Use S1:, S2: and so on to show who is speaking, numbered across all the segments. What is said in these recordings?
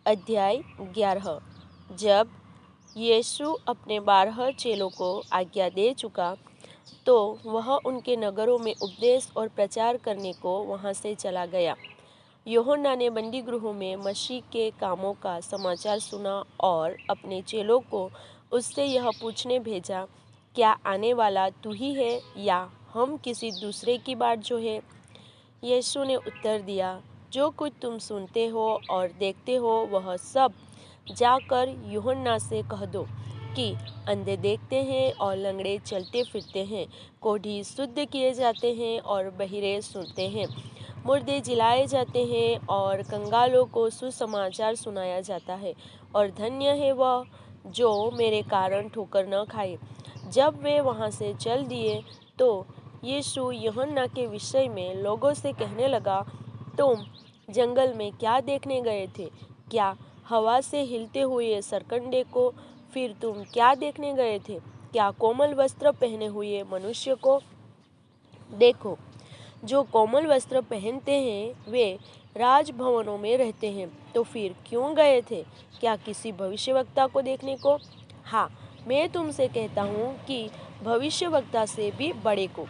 S1: अध्याय 11। जब यीशु अपने 12 चेलों को आज्ञा दे चुका तो वह उनके नगरों में उपदेश और प्रचार करने को वहाँ से चला गया। यूहन्ना ने बंदी गृहों में मसीह के कामों का समाचार सुना और अपने चेलों को उससे यह पूछने भेजा, क्या आने वाला तू ही है या हम किसी दूसरे की बाट जो है? यीशु ने उत्तर दिया, जो कुछ तुम सुनते हो और देखते हो वह सब जाकर यूहन्ना से कह दो कि अंधे देखते हैं और लंगड़े चलते फिरते हैं, कोढ़ी शुद्ध किए जाते हैं और बहिरे सुनते हैं, मुर्दे जिलाए जाते हैं और कंगालों को सुसमाचार सुनाया जाता है। और धन्य है वह जो मेरे कारण ठोकर न खाए। जब वे वहाँ से चल दिए तो यीशु यूहन्ना के विषय में लोगों से कहने लगा, तुम जंगल में क्या देखने गए थे? क्या हवा से हिलते हुए सरकंडे को? फिर तुम क्या देखने गए थे? क्या कोमल वस्त्र पहने हुए मनुष्य को? देखो, जो कोमल वस्त्र पहनते हैं वे राजभवनों में रहते हैं। तो फिर क्यों गए थे? क्या किसी भविष्यवक्ता को देखने को? हाँ, मैं तुमसे कहता हूँ कि भविष्यवक्ता से भी बड़े को।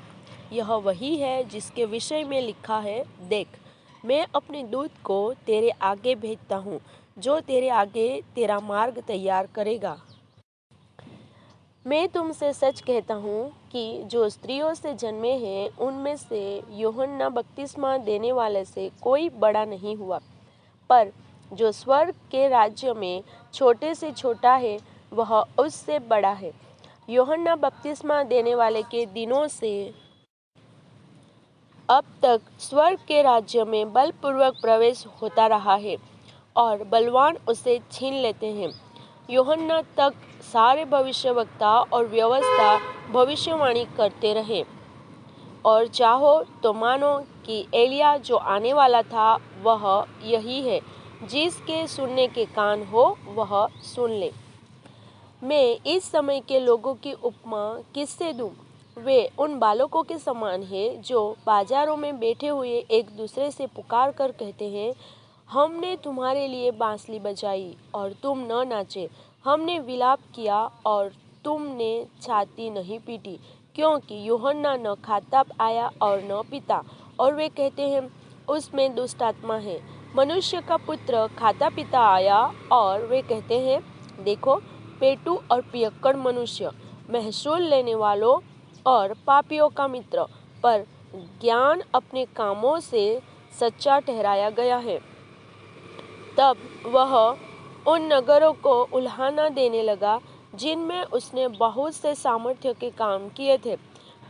S1: यह वही है जिसके विषय में लिखा है, देख, मैं अपने दूत को तेरे आगे भेजता हूँ, जो तेरे आगे तेरा मार्ग तैयार करेगा। मैं तुमसे सच कहता हूँ कि जो स्त्रियों से जन्मे हैं उनमें से यूहन्ना बपतिस्मा देने वाले से कोई बड़ा नहीं हुआ, पर जो स्वर्ग के राज्य में छोटे से छोटा है वह उससे बड़ा है। यूहन्ना बपतिस्मा देने वाले के दिनों से अब तक स्वर्ग के राज्य में बलपूर्वक प्रवेश होता रहा है और बलवान उसे छीन लेते हैं। यूहन्ना तक सारे भविष्यवक्ता और व्यवस्था भविष्यवाणी करते रहे। और चाहो तो मानो कि एलिया जो आने वाला था वह यही है। जिसके सुनने के कान हो वह सुन ले। मैं इस समय के लोगों की उपमा किससे दूं? वे उन बालकों के समान हैं जो बाजारों में बैठे हुए एक दूसरे से पुकार कर कहते हैं, हमने तुम्हारे लिए बांसुरी बजाई और तुम न नाचे, हमने विलाप किया और तुमने छाती नहीं पीटी। क्योंकि यूहन्ना न खाता आया और न पीता, और वे कहते हैं उसमें दुष्ट आत्मा है। मनुष्य का पुत्र खाता पीता आया और वे कहते हैं, देखो, पेटू और पियक्कड़ मनुष्य, महसूल लेने वालों और पापियों का मित्र। पर ज्ञान अपने कामों से सच्चा ठहराया गया है। तब वह उन नगरों को उल्हाना देने लगा जिनमें उसने बहुत से सामर्थ्य के काम किए थे,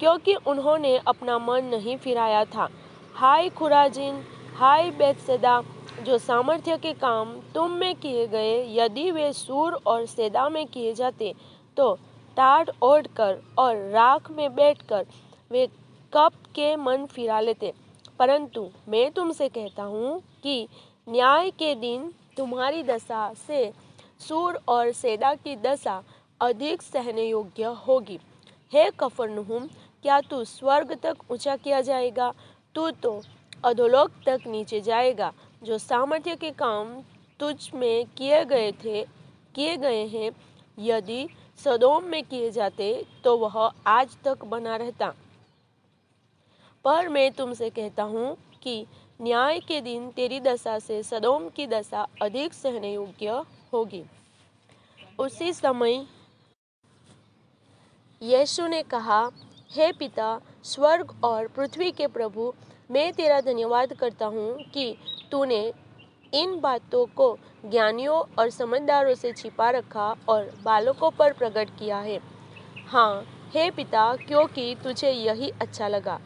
S1: क्योंकि उन्होंने अपना मन नहीं फिराया था। हाय खुराजिन, हाय बेतसैदा, जो सामर्थ्य के काम तुम में किए गए यदि वे सूर और सैदा में किए जाते तो टाट ओढ़कर और राख में बैठकर वे कब के मन फिरा लेते। परंतु मैं तुमसे कहता हूँ कि न्याय के दिन तुम्हारी दशा से सूर और सैदा की दशा अधिक सहने योग्य होगी। हे कफरनहूम, क्या तू स्वर्ग तक ऊंचा किया जाएगा? तू तो अधोलोक तक नीचे जाएगा। जो सामर्थ्य के काम तुझ में किए गए हैं, यदि सदोम में किए जाते तो वह आज तक बना रहता। पर मैं तुमसे कहता हूँ कि न्याय के दिन तेरी दशा से सदोम की दशा अधिक सहने योग्य होगी। उसी समय यीशु ने कहा, हे पिता, स्वर्ग और पृथ्वी के प्रभु, मैं तेरा धन्यवाद करता हूँ कि तूने इन बातों को ज्ञानियों और समझदारों से छिपा रखा और बालकों पर प्रकट किया है। हाँ, हे पिता, क्योंकि तुझे यही अच्छा लगा।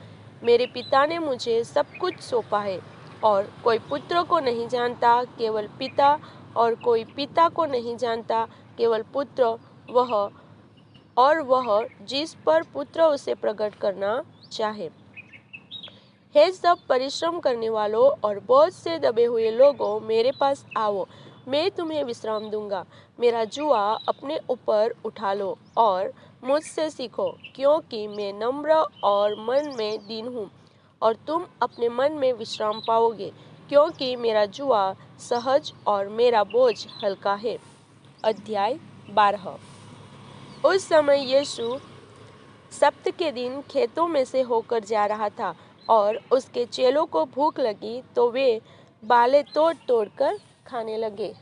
S1: मेरे पिता ने मुझे सब कुछ सौंपा है, और कोई पुत्र को नहीं जानता केवल पिता, और कोई पिता को नहीं जानता केवल पुत्र, वह जिस पर पुत्र उसे प्रकट करना चाहे। हे सब परिश्रम करने वालों और बोझ से दबे हुए लोगों, मेरे पास आओ, मैं तुम्हें विश्राम दूंगा। मेरा जुआ अपने ऊपर उठा लो और मुझसे सीखो, क्योंकि मैं नम्र और मन में दीन हूँ, और तुम अपने मन में विश्राम पाओगे। क्योंकि मेरा जुआ सहज और मेरा बोझ हल्का है। अध्याय 12। उस समय यीशु सब्त के दिन खेतों में से होकर जा रहा था और उसके चेलों को भूख लगी तो वे बालें तोड़ तोड़ कर खाने लगे।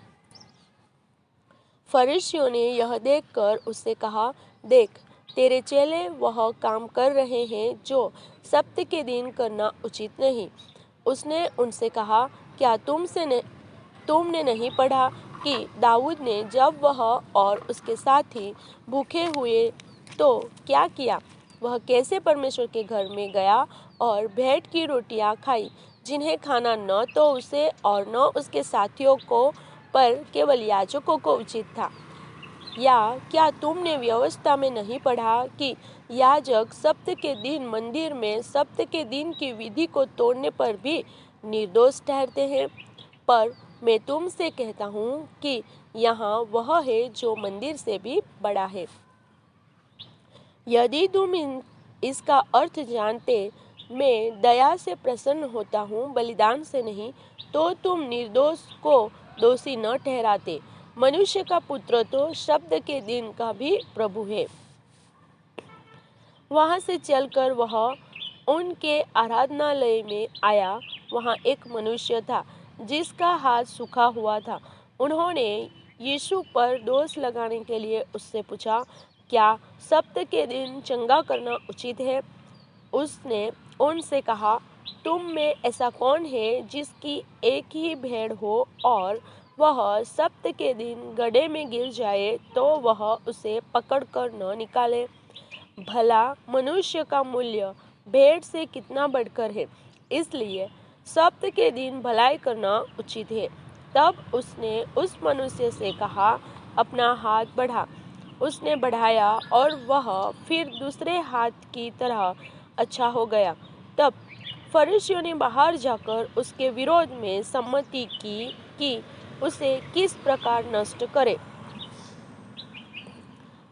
S1: फरीसियों ने यह देखकर उससे कहा, देख, तेरे चेले वह काम कर रहे हैं जो सब्त के दिन करना उचित नहीं। उसने उनसे कहा, क्या तुमने नहीं पढ़ा कि दाऊद ने जब वह और उसके साथी भूखे हुए तो क्या किया? वह कैसे परमेश्वर के घर में गया और भेंट की रोटियां खाई, जिन्हें खाना न तो उसे और न उसके साथियों को पर केवल याजकों को उचित था। या क्या तुमने व्यवस्था में नहीं पढ़ा कि याजक सब्त के दिन मंदिर में सब्त के दिन की विधि को तोड़ने पर भी निर्दोष ठहरते हैं? पर मैं तुमसे कहता हूँ कि यहाँ वह है जो मंदिर से भी बड़ा है। यदि तुम इसका अर्थ जानते, मैं दया से प्रसन्न होता हूँ, बलिदान से नहीं, तो तुम निर्दोष को दोषी न ठहराते। मनुष्य का पुत्र तो शब्द के दिन का भी प्रभु है। वहाँ से चलकर वह उनके आराधनालय में आया। वहाँ एक मनुष्य था जिसका हाथ सूखा हुआ था। उन्होंने यीशु पर दोष लगाने के लिए उससे पूछा, क्या सब्त के दिन चंगा करना उचित है? उसने उनसे कहा, तुम में ऐसा कौन है जिसकी एक ही भेड़ हो और वह सब्त के दिन गड्ढे में गिर जाए तो वह उसे पकड़कर न निकाले? भला मनुष्य का मूल्य भेड़ से कितना बढ़कर है। इसलिए सब्त के दिन भलाई करना उचित है। तब उसने उस मनुष्य से कहा, अपना हाथ बढ़ा। उसने बढ़ाया और वह फिर दूसरे हाथ की तरह अच्छा हो गया। तब फरीसियों ने बाहर जाकर उसके विरोध में सम्मति की कि उसे किस प्रकार नष्ट करे।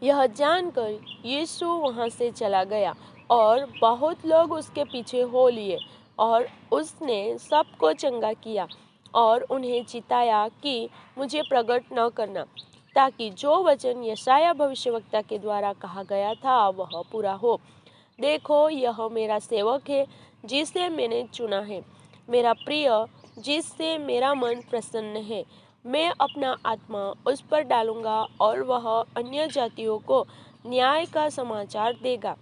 S1: यह जानकर यीशु वहाँ से चला गया और बहुत लोग उसके पीछे हो लिए और उसने सबको चंगा किया और उन्हें चिताया कि मुझे प्रकट न करना, ताकि जो वचन यशायाह भविष्यवक्ता के द्वारा कहा गया था वह पूरा हो। देखो, यह मेरा सेवक है जिसे मैंने चुना है, मेरा प्रिय, जिससे मेरा मन प्रसन्न है। मैं अपना आत्मा उस पर डालूंगा और वह अन्य जातियों को न्याय का समाचार देगा।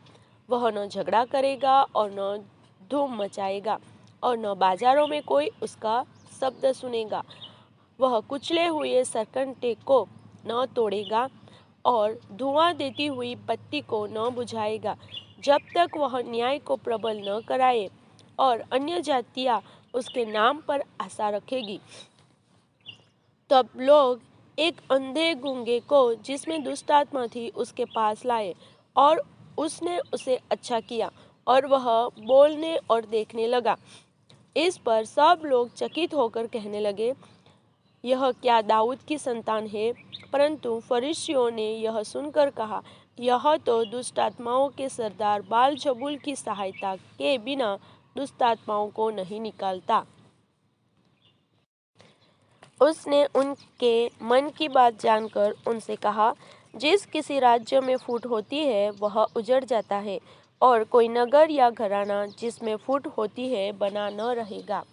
S1: वह न झगड़ा करेगा और न धूम मचाएगा और न बाजारों में कोई उसका शब्द सुनेगा। वह कुचले हुए सरकंडे को न तोड़ेगा और धुआं देती हुई पत्ती को न बुझाएगा, जब तक वह न्याय को प्रबल न कराए और अन्य जातियां उसके नाम पर आशा रखेगी। तब लोग एक अंधे गूंगे को जिसमें दुष्ट आत्मा थी उसके पास लाए और उसने उसे अच्छा किया और वह बोलने और देखने लगा। इस पर सब लोग चकित होकर कहने लगे, यह क्या दाऊद की संतान है? परंतु फरीसियों ने यह सुनकर कहा, यह तो दुष्ट आत्माओं के सरदार बालजबूल की सहायता के बिना दुष्ट आत्माओं को नहीं निकालता। उसने उनके मन की बात जानकर उनसे कहा, जिस किसी राज्य में फूट होती है वह उजड़ जाता है और कोई नगर या घराना जिसमें फूट होती है बना न रहेगा।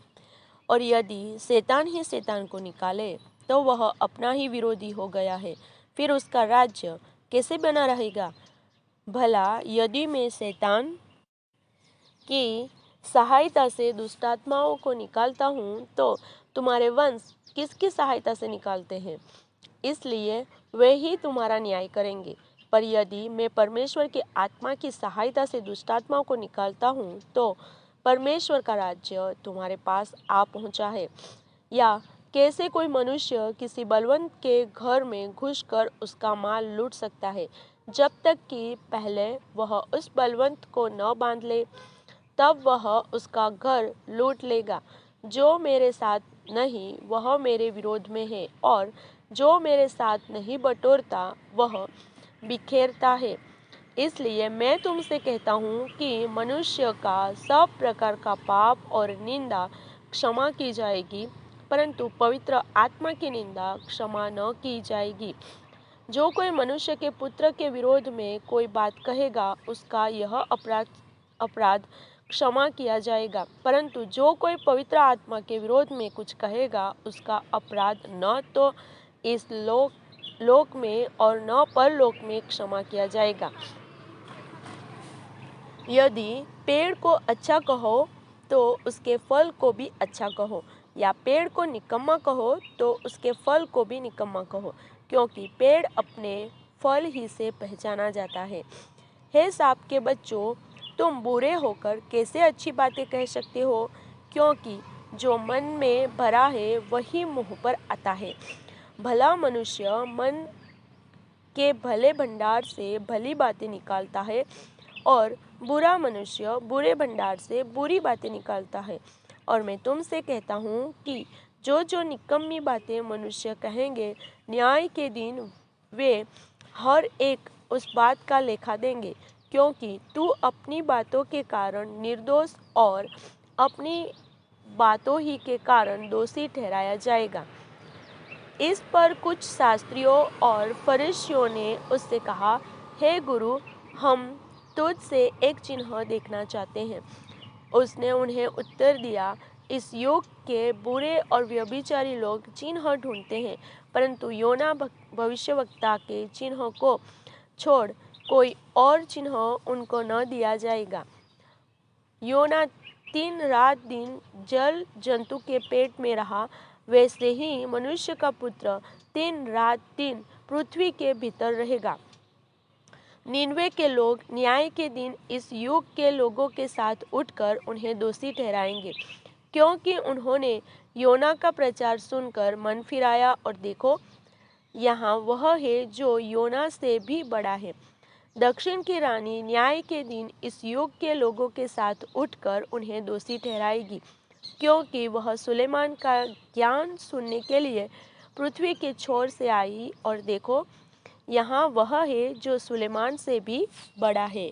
S1: और यदि शैतान ही शैतान को निकाले तो वह अपना ही विरोधी हो गया है, फिर उसका राज्य कैसे बना रहेगा? भला यदि मैं शैतान की सहायता से दुष्टात्माओं को निकालता हूँ तो तुम्हारे वंश किसकी सहायता से निकालते हैं? इसलिए वे ही तुम्हारा न्याय करेंगे। पर यदि मैं परमेश्वर की आत्मा की सहायता से दुष्टात्माओं को निकालता हूँ तो परमेश्वर का राज्य तुम्हारे पास आ पहुँचा है। या कैसे कोई मनुष्य किसी बलवंत के घर में घुसकर उसका माल लूट सकता है, जब तक कि पहले वह उस बलवंत को न बांध ले? तब वह उसका घर लूट लेगा। जो मेरे साथ नहीं वह मेरे विरोध में है और जो मेरे साथ नहीं बटोरता वह बिखेरता है। इसलिए मैं तुमसे कहता हूँ कि मनुष्य का सब प्रकार का पाप और निंदा क्षमा की जाएगी, परंतु पवित्र आत्मा की निंदा क्षमा न की जाएगी। जो कोई मनुष्य के पुत्र के विरोध में कोई बात कहेगा, उसका यह अपराध क्षमा किया जाएगा, परंतु जो कोई पवित्र आत्मा के विरोध में कुछ कहेगा, उसका अपराध न तो इस लोक में और न परलोक में क्षमा किया जाएगा। यदि पेड़ को अच्छा कहो तो उसके फल को भी अच्छा कहो, या पेड़ को निकम्मा कहो तो उसके फल को भी निकम्मा कहो, क्योंकि पेड़ अपने फल ही से पहचाना जाता है। हे सांप के बच्चों, तुम बुरे होकर कैसे अच्छी बातें कह सकते हो? क्योंकि जो मन में भरा है वही मुंह पर आता है। भला मनुष्य मन के भले भंडार से भली बातें निकालता है, और बुरा मनुष्य बुरे भंडार से बुरी बातें निकालता है। और मैं तुमसे कहता हूँ कि जो निकम्मी बातें मनुष्य कहेंगे, न्याय के दिन वे हर एक उस बात का लेखा देंगे, क्योंकि तू अपनी बातों के कारण निर्दोष और अपनी बातों ही के कारण दोषी ठहराया जाएगा। इस पर कुछ शास्त्रियों और फरीसियों ने उससे कहा, हे गुरु, हम तुझसे एक चिन्ह देखना चाहते हैं। उसने उन्हें उत्तर दिया, इस युग के बुरे और व्यभिचारी लोग चिन्ह ढूंढते हैं, परंतु योना भविष्यवक्ता के चिन्ह को छोड़ कोई और चिन्ह उनको न दिया जाएगा। योना 3 रात दिन जल जंतु के पेट में रहा, वैसे ही मनुष्य का पुत्र 3 रात दिन पृथ्वी के भीतर रहेगा। निनवे के लोग न्याय के दिन इस युग के लोगों के साथ उठकर उन्हें दोषी ठहराएंगे, क्योंकि उन्होंने योना का प्रचार सुनकर मन फिराया, और देखो, यहाँ वह है जो योना से भी बड़ा है। दक्षिण की रानी न्याय के दिन इस युग के लोगों के साथ उठकर उन्हें दोषी ठहराएगी, क्योंकि वह सुलेमान का ज्ञान सुनने के लिए पृथ्वी के छोर से आई, और देखो, यहाँ वह है जो सुलेमान से भी बड़ा है।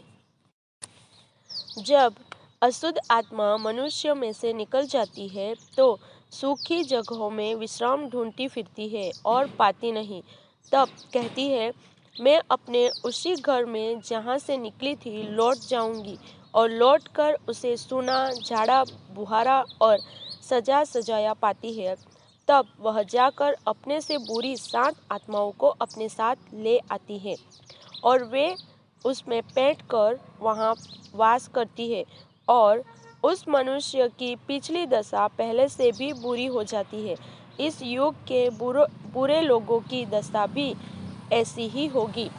S1: जब अशुद्ध आत्मा मनुष्य में से निकल जाती है तो सूखी जगहों में विश्राम ढूंढती फिरती है और पाती नहीं। तब कहती है, मैं अपने उसी घर में जहाँ से निकली थी लौट जाऊंगी, और लौटकर उसे सूना, झाड़ा बुहारा और सजा सजाया पाती है। तब वह जाकर अपने से बुरी 7 आत्माओं को अपने साथ ले आती है, और वे उसमें पैठ कर वहाँ वास करती है, और उस मनुष्य की पिछली दशा पहले से भी बुरी हो जाती है। इस युग के बुरे लोगों की दशा भी ऐसी ही होगी।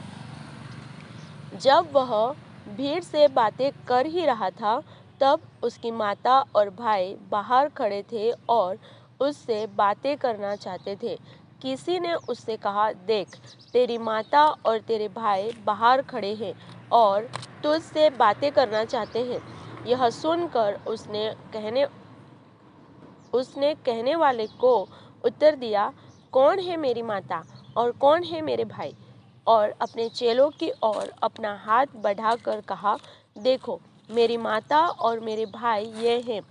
S1: जब वह भीड़ से बातें कर ही रहा था, तब उसकी माता और भाई बाहर खड़े थे और उससे बातें करना चाहते थे। किसी ने उससे कहा, देख, तेरी माता और तेरे भाई बाहर खड़े हैं और तुझसे बातें करना चाहते हैं। यह सुनकर उसने कहने वाले को उत्तर दिया, कौन है मेरी माता और कौन है मेरे भाई? और अपने चेलों की ओर अपना हाथ बढ़ाकर कहा, देखो, मेरी माता और मेरे भाई ये हैं,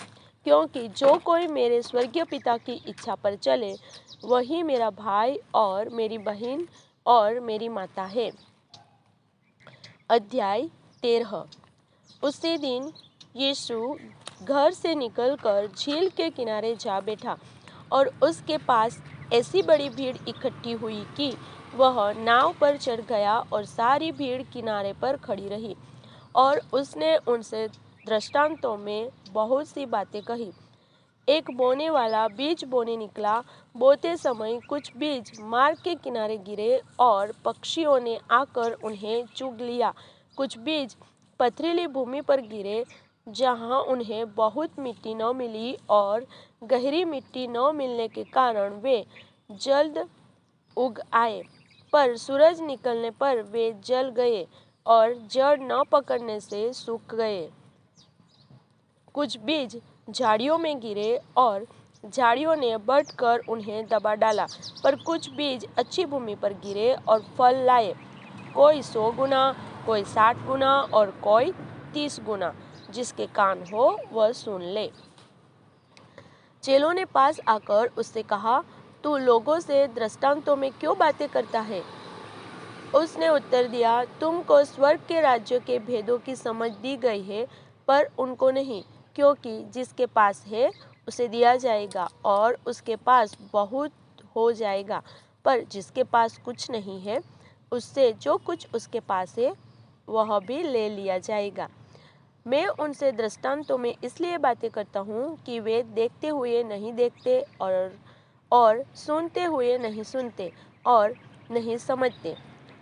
S1: क्योंकि जो कोई मेरे स्वर्गीय पिता की इच्छा पर चले, वही मेरा भाई और मेरी बहन और मेरी माता है। अध्याय 13। उसी दिन यीशु घर से निकलकर झील के किनारे जा बैठा, और उसके पास ऐसी बड़ी भीड़ इकट्ठी हुई कि वह नाव पर चढ़ गया और सारी भीड़ किनारे पर खड़ी रही, और उसने उनसे दृष्टांतों में बहुत सी बातें कही। एक बोने वाला बीज बोने निकला। बोते समय कुछ बीज मार्ग के किनारे गिरे और पक्षियों ने आकर उन्हें चुग लिया। कुछ बीज पथरीली भूमि पर गिरे, जहाँ उन्हें बहुत मिट्टी न मिली, और गहरी मिट्टी न मिलने के कारण वे जल्द उग आए, पर सूरज निकलने पर वे जल गए और जड़ न पकड़ने से सूख गए। कुछ बीज झाड़ियों में गिरे और झाड़ियों ने बढ़कर उन्हें दबा डाला, पर कुछ बीज अच्छी भूमि पर गिरे और फल लाए, कोई 100 गुना, कोई 60 गुना और कोई 30 गुना। जिसके कान हो वह सुन ले। चेलों ने पास आकर उससे कहा, तू लोगों से दृष्टांतों में क्यों बातें करता है? उसने उत्तर दिया, तुमको स्वर्ग के राज्य के भेदों की समझ दी गई है, पर उनको नहीं, क्योंकि जिसके पास है उसे दिया जाएगा और उसके पास बहुत हो जाएगा, पर जिसके पास कुछ नहीं है उससे जो कुछ उसके पास है वह भी ले लिया जाएगा। मैं उनसे दृष्टांतों में इसलिए बातें करता हूँ कि वे देखते हुए नहीं देखते और सुनते हुए नहीं सुनते और नहीं समझते।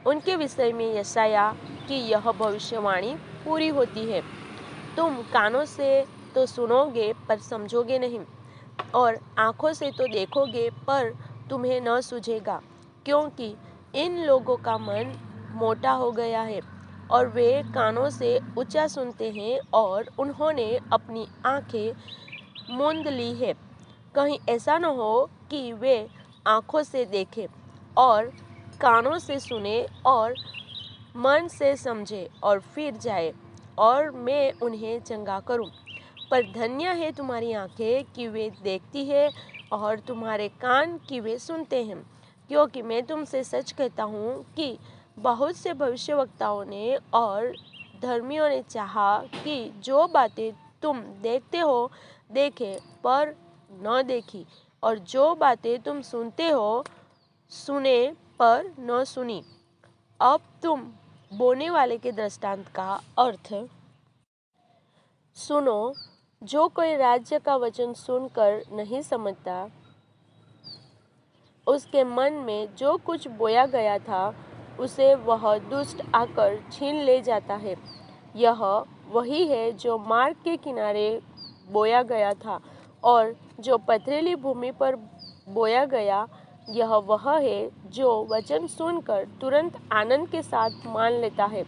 S1: उनके विषय में यशाया की यह भविष्यवाणी पूरी होती है, तुम कानों से तो सुनोगे पर समझोगे नहीं, और आँखों से तो देखोगे पर तुम्हें न सूझेगा, क्योंकि इन लोगों का मन मोटा हो गया है और वे कानों से ऊंचा सुनते हैं और उन्होंने अपनी आँखें मूंद ली है। कहीं ऐसा न हो कि वे आँखों से देखें और कानों से सुने और मन से समझे और फिर जाए और मैं उन्हें चंगा करूं। पर धन्य है तुम्हारी आंखें कि वे देखती है और तुम्हारे कान कि वे सुनते हैं, क्योंकि मैं तुमसे सच कहता हूँ कि बहुत से भविष्यवक्ताओं ने और धर्मियों ने चाहा कि जो बातें तुम देखते हो देखे पर न देखी, और जो बातें तुम सुनते हो सुने पर न सुनी। अब तुम बोने वाले के दृष्टांत का अर्थ सुनो। जो कोई राज्य का वचन सुनकर नहीं समझता, उसके मन में जो कुछ बोया गया था उसे वह दुष्ट आकर छीन ले जाता है। यह वही है जो मार्ग के किनारे बोया गया था और जो पथरीली भूमि पर बोया गया, यह वह है जो वचन सुनकर तुरंत आनंद के साथ मान लेता है,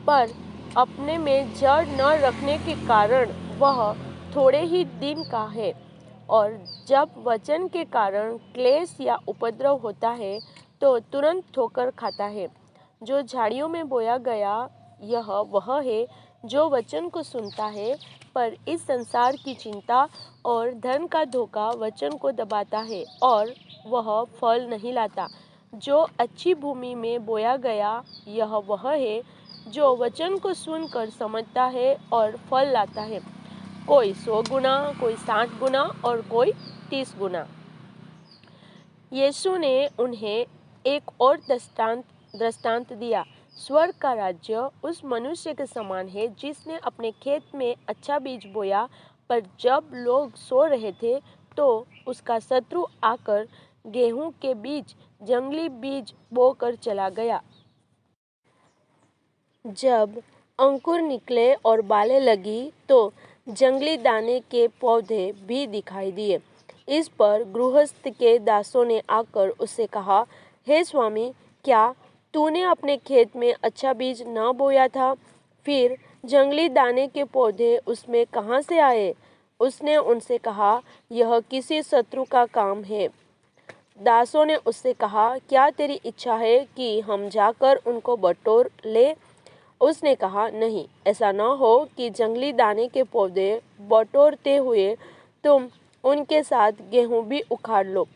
S1: पर अपने में जड़ न रखने के कारण वह थोड़े ही दिन का है, और जब वचन के कारण क्लेश या उपद्रव होता है तो तुरंत ठोकर खाता है। जो झाड़ियों में बोया गया, यह वह है जो वचन को सुनता है, पर इस संसार की चिंता और धन का धोखा वचन को दबाता है और वह फल नहीं लाता। जो अच्छी भूमि में बोया गया, यह वह है जो वचन को सुनकर समझता है और फल लाता है, कोई 100 गुना, कोई 60 गुना और कोई 30 गुना। यीशु ने उन्हें एक और दृष्टांत दिया। स्वर्ग का राज्य उस मनुष्य के समान है जिसने अपने खेत में अच्छा बीज बोया, पर जब लोग सो रहे थे तो उसका शत्रु आकर गेहूं के बीज, जंगली बीज बोकर चला गया। जब अंकुर निकले और बालें लगी तो जंगली दाने के पौधे भी दिखाई दिए। इस पर गृहस्थ के दासों ने आकर उससे कहा, हे स्वामी, क्या तूने अपने खेत में अच्छा बीज न बोया था? फिर जंगली दाने के पौधे उसमें कहाँ से आए? उसने उनसे कहा, यह किसी शत्रु का काम है। दासों ने उससे कहा, क्या तेरी इच्छा है कि हम जाकर उनको बटोर ले? उसने कहा, नहीं, ऐसा न हो कि जंगली दाने के पौधे बटोरते हुए तुम उनके साथ गेहूं भी उखाड़ लो।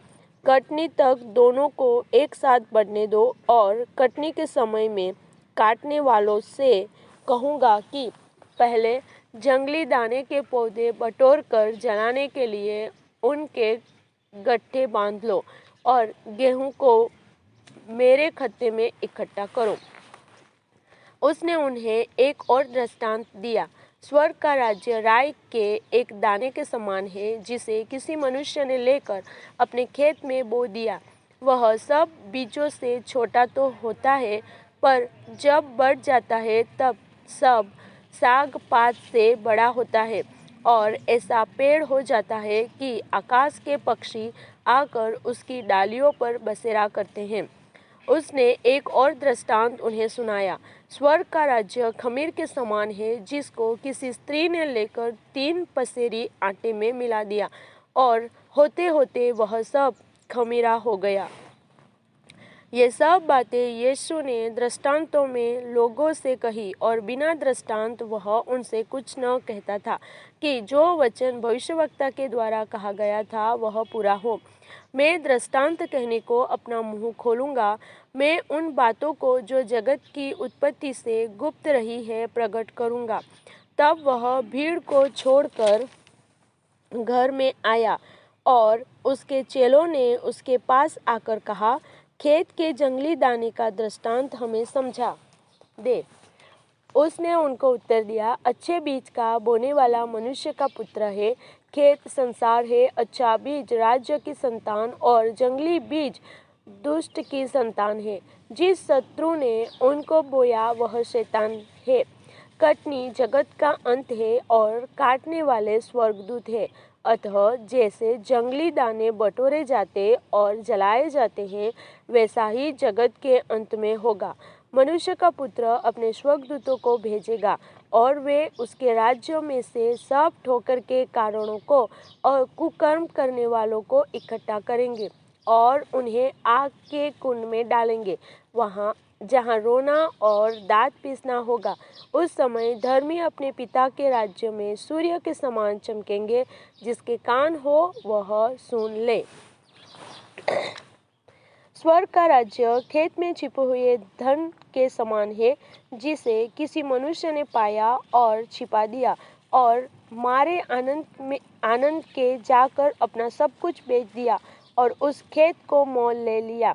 S1: कटनी तक दोनों को एक साथ बढ़ने दो, और कटनी के समय में काटने वालों से कहूँगा कि पहले जंगली दाने के पौधे बटोर कर जलाने के लिए उनके गट्ठे बांध लो, और गेहूं को मेरे खत्ते में इकट्ठा करो। उसने उन्हें एक और दृष्टांत दिया। स्वर्ग का राज्य राई के एक दाने के समान है, जिसे किसी मनुष्य ने लेकर अपने खेत में बो दिया। वह सब बीजों से छोटा तो होता है, पर जब बढ़ जाता है तब सब साग पात से बड़ा होता है और ऐसा पेड़ हो जाता है कि आकाश के पक्षी आकर उसकी डालियों पर बसेरा करते हैं। उसने एक और दृष्टांत उन्हें सुनाया। स्वर्ग का राज्य खमीर के समान है, जिसको किसी स्त्री ने लेकर 3 पसेरी आटे में मिला दिया, और होते होते वह सब खमीरा हो गया। ये सब बातें यीशु ने दृष्टांतों में लोगों से कही और बिना दृष्टांत वह उनसे कुछ न कहता था कि जो वचन भविष्यवक्ता के द्वारा कहा गया था वह पूरा हो। मैं दृष्टांत कहने को अपना मुंह खोलूंगा, मैं उन बातों को जो जगत की उत्पत्ति से गुप्त रही है प्रकट करूंगा। तब वह भीड़ को छोड़कर घर में आया और उसके चेलों ने उसके पास आकर कहा, खेत के जंगली दाने का दृष्टांत हमें समझा दे। उसने उनको उत्तर दिया, अच्छे बीज का बोने वाला मनुष्य का पुत्र है। खेत संसार है, अच्छा बीज राज्य की संतान और जंगली बीज दुष्ट की संतान है। जिस शत्रु ने उनको बोया वह शैतान है। कटनी जगत का अंत है और काटने वाले स्वर्गदूत है। अतः जैसे जंगली दाने बटोरे जाते और जलाए जाते हैं, वैसा ही जगत के अंत में होगा। मनुष्य का पुत्र अपने स्वर्गदूतों को भेजेगा और वे उसके राज्य में से सब ठोकर के कारणों को और कुकर्म करने वालों को इकट्ठा करेंगे और उन्हें आग के कुंड में डालेंगे, वहाँ जहाँ रोना और दांत पीसना होगा। उस समय धर्मी अपने पिता के राज्य में सूर्य के समान चमकेंगे। जिसके कान हो वह सुन ले। स्वर्ग का राज्य खेत में छिपे हुए धन के समान है, जिसे किसी मनुष्य ने पाया और छिपा दिया और मारे आनंद के जाकर अपना सब कुछ बेच दिया और उस खेत को मोल ले लिया।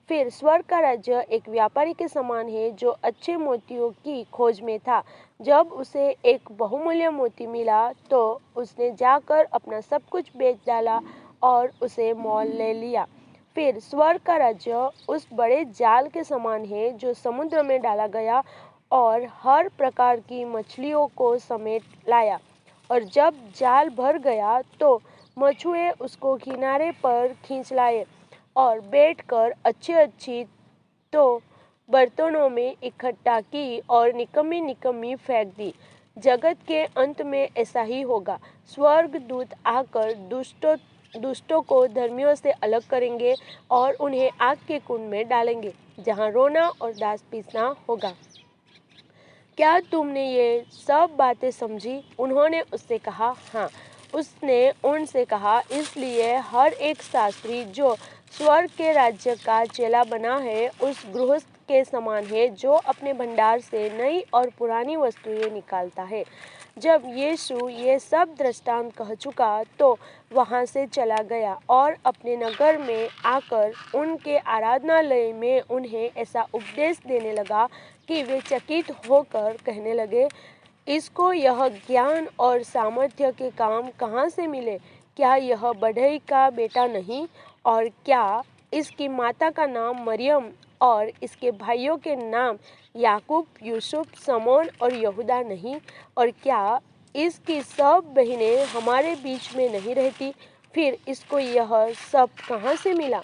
S1: फिर स्वर्ग का राज्य एक व्यापारी के समान है जो अच्छे मोतियों की खोज में था। जब उसे एक बहुमूल्य मोती मिला तो उसने जाकर अपना सब कुछ बेच डाला और उसे मोल ले लिया। फिर स्वर्ग का राज्य उस बड़े जाल के समान है जो समुद्र में डाला गया और हर प्रकार की मछलियों को समेट लाया। और जब जाल भर गया तो मछुए उसको किनारे पर खींच लाए और बैठकर अच्छी तो बर्तनों में इकट्ठा की और निकम्मी निकम्मी फेंक दी। जगत के अंत में ऐसा ही होगा। स्वर्गदूत आकर दुष्टों को धर्मियों से अलग करेंगे और उन्हें आग के कुंड में डालेंगे, जहाँ रोना और दांत पीसना होगा। क्या तुमने ये सब बातें समझी? उन्होंने उससे कहा, हाँ। उसने उनसे कहा, इसलिए हर एक शास्त्री जो स्वर्ग के राज्य का चेला बना है उस गृहस्थ के समान है जो अपने भंडार से नई और पुरानी वस्तुएं निकालता है। जब यीशु ये सब दृष्टांत कह चुका तो वहाँ से चला गया और अपने नगर में आकर उनके आराधनालय में उन्हें ऐसा उपदेश देने लगा कि वे चकित होकर कहने लगे, इसको यह ज्ञान और सामर्थ्य के काम कहाँ से मिले? क्या यह बढ़ई का बेटा नहीं? और क्या इसकी माता का नाम मरियम और इसके भाइयों के नाम याकूब, यूसुफ, समौन और यहूदा नहीं? और क्या इसकी सब बहनें हमारे बीच में नहीं रहती? फिर इसको यह सब कहाँ से मिला?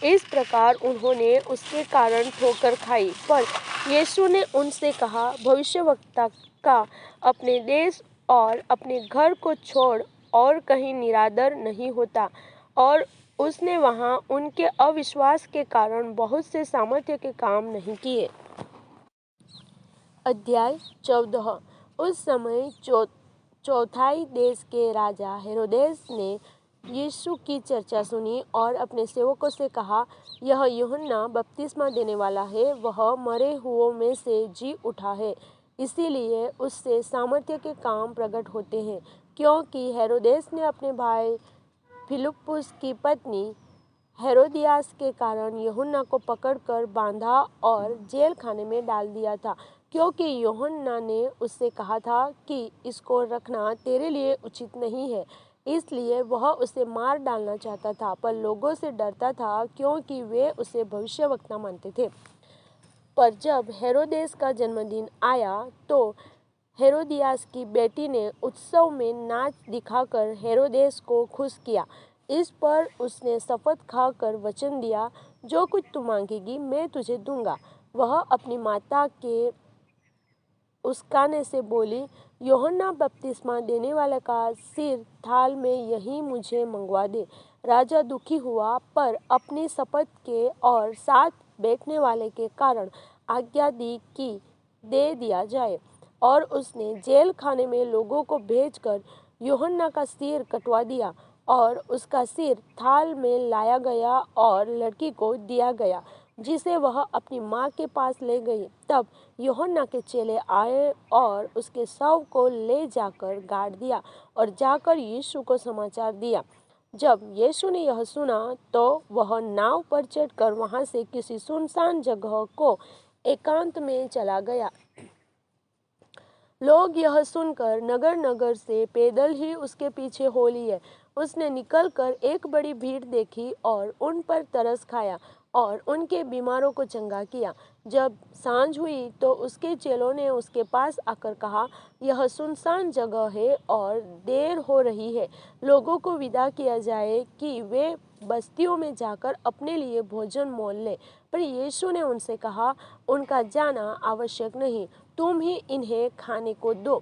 S1: इस प्रकार उन्होंने उसके कारण ठोकर खाई। पर यीशु ने उनसे कहा, भविष्यवक्ता का अपने देश और अपने घर को छोड़ और कहीं निरादर नहीं होता। और उसने वहाँ उनके अविश्वास के कारण बहुत से सामर्थ्य के काम नहीं किए। अध्याय 14। उस समय चौथाई देश के राजा हेरोदेस ने यीशु की चर्चा सुनी और अपने सेवकों से कहा, यह यूहन्ना बपतिस्मा देने वाला है, वह मरे हुओं में से जी उठा है, इसीलिए उससे सामर्थ्य के काम प्रकट होते हैं। क्योंकि हेरोदेस ने अपने भाई फिलिप्पुस की पत्नी हेरोदियास के कारण यूहन्ना को पकड़कर बांधा और जेल खाने में डाल दिया था, क्योंकि यूहन्ना ने उससे कहा था कि इसको रखना तेरे लिए उचित नहीं है। इसलिए वह उसे मार डालना चाहता था, पर लोगों से डरता था क्योंकि वे उसे भविष्यवक्ता मानते थे। पर जब हेरोदेस का जन्मदिन आया तो हेरोदियास की बेटी ने उत्सव में नाच दिखाकर हेरोदेस को खुश किया। इस पर उसने शपथ खाकर वचन दिया, जो कुछ तू मांगेगी मैं तुझे दूंगा। वह अपनी माता के उस्काने से बोली, यूहन्ना बपतिस्मा देने वाले का सिर थाल में यहीं मुझे मंगवा दे। राजा दुखी हुआ, पर अपनी शपथ के और साथ बैठने वाले के कारण आज्ञा दी कि दे दिया जाए। और उसने जेल खाने में लोगों को भेजकर यूहन्ना का सिर कटवा दिया और उसका सिर थाल में लाया गया और लड़की को दिया गया, जिसे वह अपनी माँ के पास ले गई। तब यूहन्ना के चेले आए और उसके शव को ले जाकर गाड़ दिया और जाकर यीशु को समाचार दिया। जब यीशु ने यह सुना तो वह नाव पर चढ़कर वहां से किसी सुनसान जगह को एकांत में चला गया। लोग यह सुनकर नगर नगर से पैदल ही उसके पीछे हो लिए। उसने निकलकर एक बड़ी भीड़ देखी और उन पर तरस खाया और उनके बीमारों को चंगा किया। जब सांझ हुई तो उसके चेलों ने उसके पास आकर कहा, यह सुनसान जगह है और देर हो रही है, लोगों को विदा किया जाए कि वे बस्तियों में जाकर अपने लिए भोजन मोल लें। पर यीशु ने उनसे कहा, उनका जाना आवश्यक नहीं, तुम ही इन्हें खाने को दो।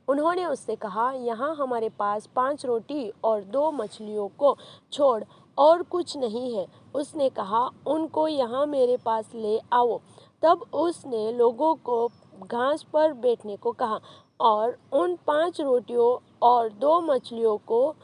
S1: उन्होंने उससे कहा, यहाँ हमारे पास 5 रोटी और 2 मछलियों को छोड़ और कुछ नहीं है। उसने कहा, उनको यहाँ मेरे पास ले आओ। तब उसने लोगों को घास पर बैठने को कहा और उन 5 रोटियों और 2 मछलियों को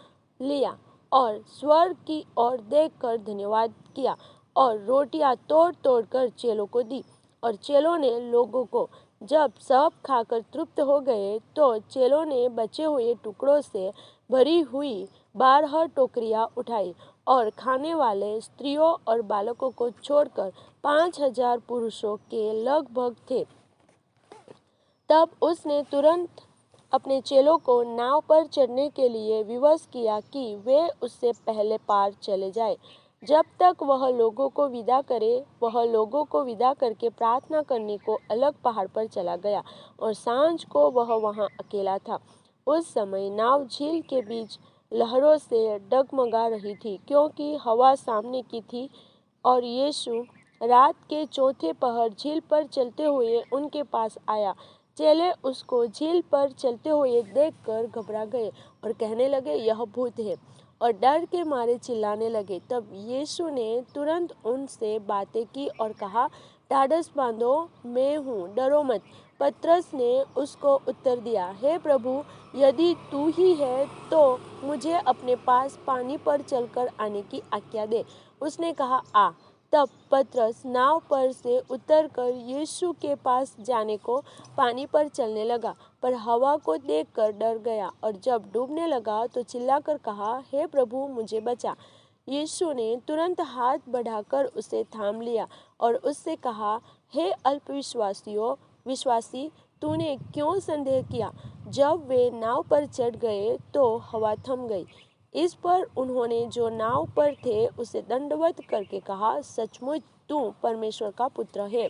S1: लिया और स्वर्ग की ओर देखकर धन्यवाद किया और रोटियां तोड़ तोड़ कर चेलों को दी और चेलों ने लोगों को। जब सब खाकर तृप्त हो गए तो चेलों ने बचे हुए टुकड़ों से भरी हुई 12 टोकरियां उठाई और खाने वाले स्त्रियों और बालकों को छोड़कर 5,000 पुरुषों के लगभग थे। तब उसने तुरंत अपने चेलों को नाव पर चढ़ने के लिए विवश किया कि वे उससे पहले पार चले जाएं। जब तक वह लोगों को विदा करे, वह लोगों को विदा करके प्रार्थना करने को अलग पहाड़ पर चला गया और सांझ को वह वहां अकेला था। उस समय नाव झील के बीच लहरों से डगमगा रही थी, क्योंकि हवा सामने की थी। और यीशु रात के चौथे पहर झील पर चलते हुए उनके पास आया। चेले उसको झील पर चलते हुए देखकर घबरा गए और कहने लगे, यह भूत है, और डर के मारे चिल्लाने लगे। तब यीशु ने तुरंत उनसे बातें की और कहा, ढाढ़स बांधो, मैं हूँ, डरो मत। पतरस ने उसको उत्तर दिया, हे प्रभु, यदि तू ही है तो मुझे अपने पास पानी पर चलकर आने की आज्ञा दे। उसने कहा, आ। तब पतरस नाव पर से उतरकर यीशु के पास जाने को पानी पर चलने लगा, पर हवा को देखकर डर गया और जब डूबने लगा तो चिल्लाकर कहा, हे प्रभु, मुझे बचा। यीशु ने तुरंत हाथ बढ़ाकर उसे थाम लिया और उससे कहा, हे विश्वासी, तूने क्यों संदेह किया? जब वे नाव पर चढ़ गए तो हवा थम गई। इस पर उन्होंने जो नाव पर थे उसे दंडवत करके कहा, सचमुच तू परमेश्वर का पुत्र है।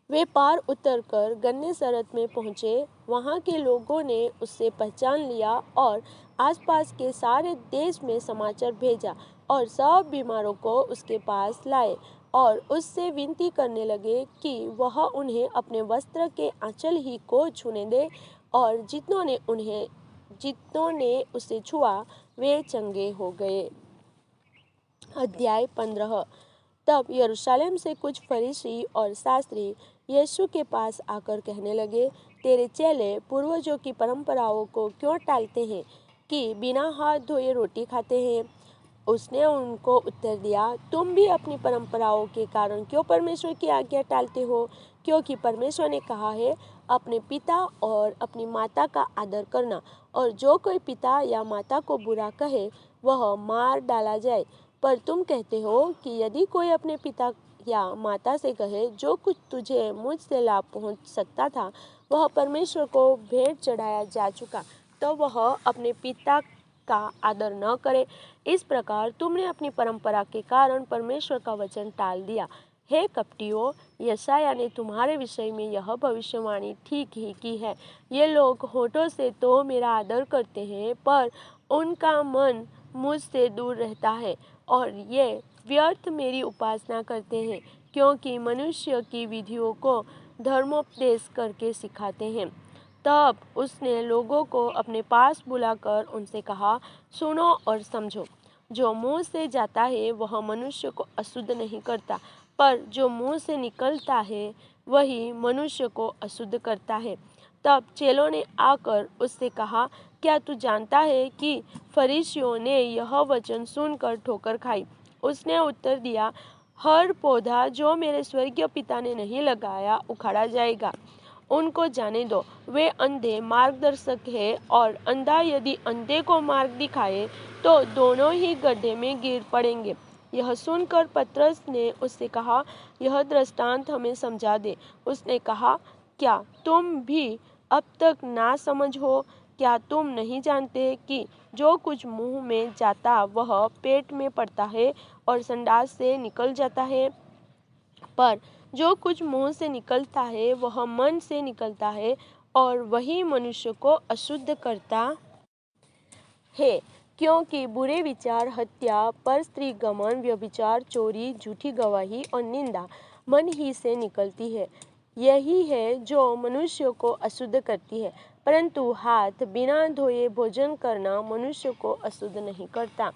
S1: वे पार उतरकर गन्नेसरत में पहुंचे। वहां के लोगों ने उससे पहचान लिया और आसपास के सारे देश में समाचार भेजा और सब बीमारों को उसके पास लाए और उससे विनती करने लगे कि वह उन्हें अपने वस्त्र के आंचल ही को छूने दे। और जितनों ने उसे छुआ वे चंगे हो गए। अध्याय 15। तब यरूशलेम से कुछ फरीसी और शास्त्री यीशु के पास आकर कहने लगे, तेरे चेले पूर्वजों की परंपराओं को क्यों टालते हैं कि बिना हाथ धोए रोटी खाते हैं? उसने उनको उत्तर दिया, तुम भी अपनी परंपराओं के कारण क्यों परमेश्वर की आज्ञा टालते हो? क्योंकि परमेश्वर ने कहा है, अपने पिता और अपनी माता का आदर करना, और जो कोई पिता या माता को बुरा कहे वह मार डाला जाए। पर तुम कहते हो कि यदि कोई अपने पिता या माता से कहे, जो कुछ तुझे मुझसे लाभ पहुंच सकता था वह परमेश्वर को भेंट चढ़ाया जा चुका, तो वह अपने पिता का आदर न करे। इस प्रकार तुमने अपनी परंपरा के कारण परमेश्वर का वचन टाल दिया। हे कपटियों, यशायाह ने तुम्हारे विषय में यह भविष्यवाणी ठीक ही की है। ये लोग होठों से तो मेरा आदर करते हैं, पर उनका मन मुझसे दूर रहता है, और ये व्यर्थ मेरी उपासना करते हैं, क्योंकि मनुष्य की विधियों को धर्मोपदेश करके सिखाते हैं। तब उसने लोगों को अपने पास बुलाकर उनसे कहा, सुनो और समझो। जो मुंह से जाता है वह मनुष्य को अशुद्ध नहीं करता, पर जो मुंह से निकलता है वही मनुष्य को अशुद्ध करता है। तब चेलों ने आकर उससे कहा, क्या तू जानता है कि फरीसियों ने यह वचन सुनकर ठोकर खाई? उसने उत्तर दिया, हर पौधा जो मेरे स्वर्गीय पिता ने नहीं लगाया उखाड़ा जाएगा। उनको जाने दो, वे अंधे मार्गदर्शक है, और अंधा यदि अंधे को मार्ग दिखाए तो दोनों ही गड्ढे में गिर पड़ेंगे। यह सुनकर पतरस ने उससे कहा, यह दृष्टांत हमें समझा दे। उसने कहा, क्या तुम भी अब तक ना समझ हो? क्या तुम नहीं जानते कि जो कुछ मुंह में जाता वह पेट में पड़ता है और संडास से निकल जाता है? पर जो कुछ मुंह से निकलता है वह मन से निकलता है, और वही मनुष्य को अशुद्ध करता है। क्योंकि बुरे विचार, हत्या, परस्त्री गमन, व्यभिचार, चोरी, झूठी गवाही और निंदा मन ही से निकलती है। यही है जो मनुष्य को अशुद्ध करती है। परंतु हाथ बिना धोए भोजन करना मनुष्य को अशुद्ध नहीं करता।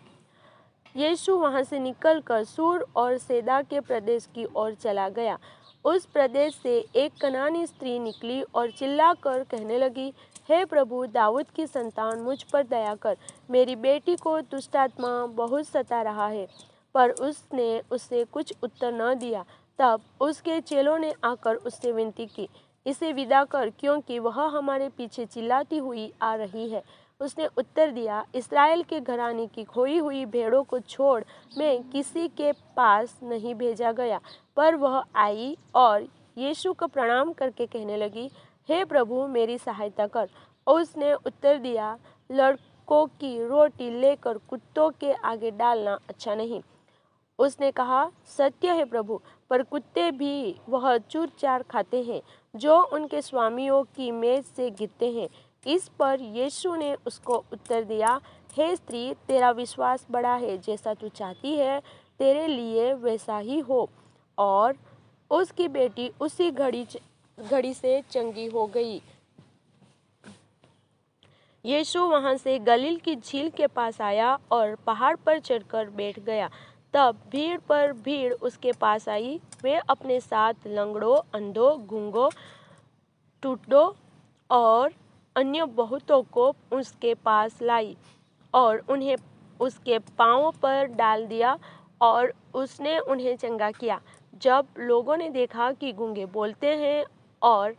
S1: यीशु वहां से निकलकर सूर और सैदा के प्रदेश की ओर चला गया। उस प्रदेश से एक कनानी स्त्री निकली और चिल्लाकर कहने लगी, हे प्रभु, दाऊद की संतान, मुझ पर दया कर, मेरी बेटी को दुष्ट आत्मा बहुत सता रहा है। पर उसने उससे कुछ उत्तर न दिया। तब उसके चेलों ने आकर उससे विनती की, इसे विदा कर, क्योंकि वह हमारे पीछे चिल्लाती हुई आ रही है। उसने उत्तर दिया, इस्राएल के घराने की खोई हुई भेड़ों को छोड़ मैं किसी के पास नहीं भेजा गया। पर वह आई और यीशु को प्रणाम करके कहने लगी, हे प्रभु, मेरी सहायता कर। उसने उत्तर दिया, लड़कों की रोटी लेकर कुत्तों के आगे डालना अच्छा नहीं। उसने कहा, सत्य है प्रभु, पर कुत्ते भी वह चूर चार खाते हैं जो उनके स्वामियों की मेज से गिरते हैं। इस पर यीशु ने उसको उत्तर दिया, हे स्त्री, तेरा विश्वास बड़ा है, जैसा तू चाहती है तेरे लिए वैसा ही हो। और उसकी बेटी उसी घड़ी से चंगी हो गई। यीशु वहां से गलील की झील के पास आया और पहाड़ पर चढ़कर बैठ गया। तब भीड़ पर भीड़ उसके पास आई। वे अपने साथ लंगड़ों, अंधों, गूंगों, टुकड़ों और अन्य बहुतों को उसके पास लाई और उन्हें उसके पांवों पर डाल दिया, और उसने उन्हें चंगा किया। जब लोगों ने देखा कि गूंगे बोलते हैं और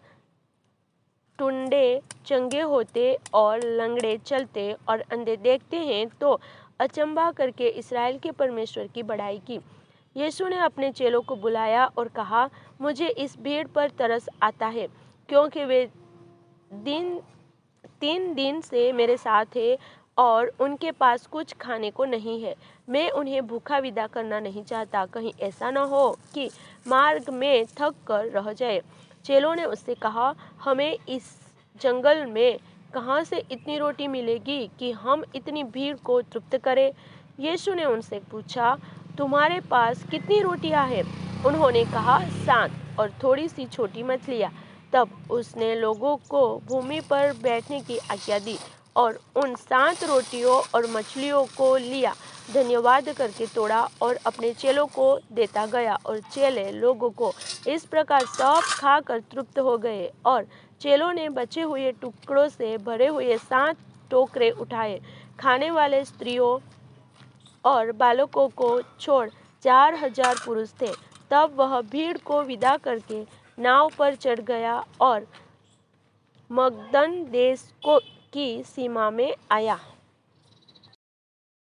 S1: टुंडे चंगे होते और लंगड़े चलते और अंधे देखते हैं, तो अचंभा करके इस्राएल के परमेश्वर की बड़ाई की। यीशु ने अपने चेलों को बुलाया और कहा, मुझे इस भीड़ पर तरस आता है, क्योंकि वे 3 दिन से मेरे साथ हैं और उनके पास कुछ खाने को नहीं है। मैं उन्हें भूखा विदा करना नहीं चाहता, कहीं ऐसा न हो कि मार्ग में थक कर रह जाए। चेलों ने उससे कहा, हमें इस जंगल में कहाँ से इतनी रोटी मिलेगी कि हम इतनी भीड़ को तृप्त करें? यीशु ने उनसे पूछा, तुम्हारे पास कितनी रोटियां हैं? उन्होंने कहा, 7 और थोड़ी सी छोटी मछलियाँ। तब उसने लोगों को भूमि पर बैठने की आज्ञा दी और उन 7 रोटियों और मछलियों को लिया, धन्यवाद करके तोड़ा और अपने चेलों को देता गया, और चेले लोगों को इस प्रकार सब खाकर तृप्त हो गए। और चेलों ने बचे हुए टुकड़ों से भरे हुए 7 टोकरे उठाए। खाने वाले स्त्रियों और बालकों को छोड़ 4000 पुरुष थे। तब वह भीड़ को विदा करके नाव पर चढ़ गया और मगदन देश की सीमा में आया।